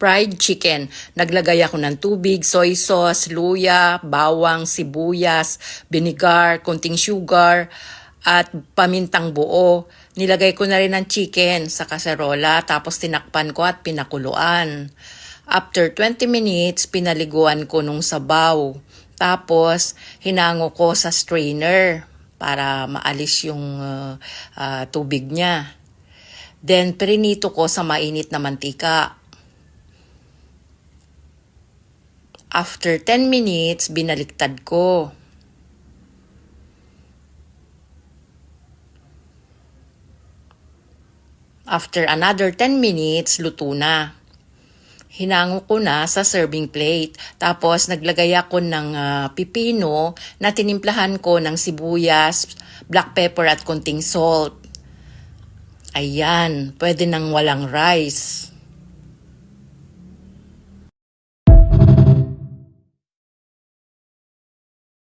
fried chicken. Naglagay ako ng tubig, soy sauce, luya, bawang, sibuyas, vinegar, konting sugar, at pamintang buo. Nilagay ko na rin ang chicken sa kaserola, tapos tinakpan ko at pinakuluan. After 20 minutes, pinaliguan ko nung sabaw. Tapos, hinango ko sa strainer para maalis yung tubig niya. Then, prinito ko sa mainit na mantika. After 10 minutes, binaliktad ko. After another 10 minutes, luto na. Hinango ko na sa serving plate. Tapos naglagay ako ng pipino na tinimplahan ko ng sibuyas, black pepper at konting salt. Ayan, pwede nang walang rice.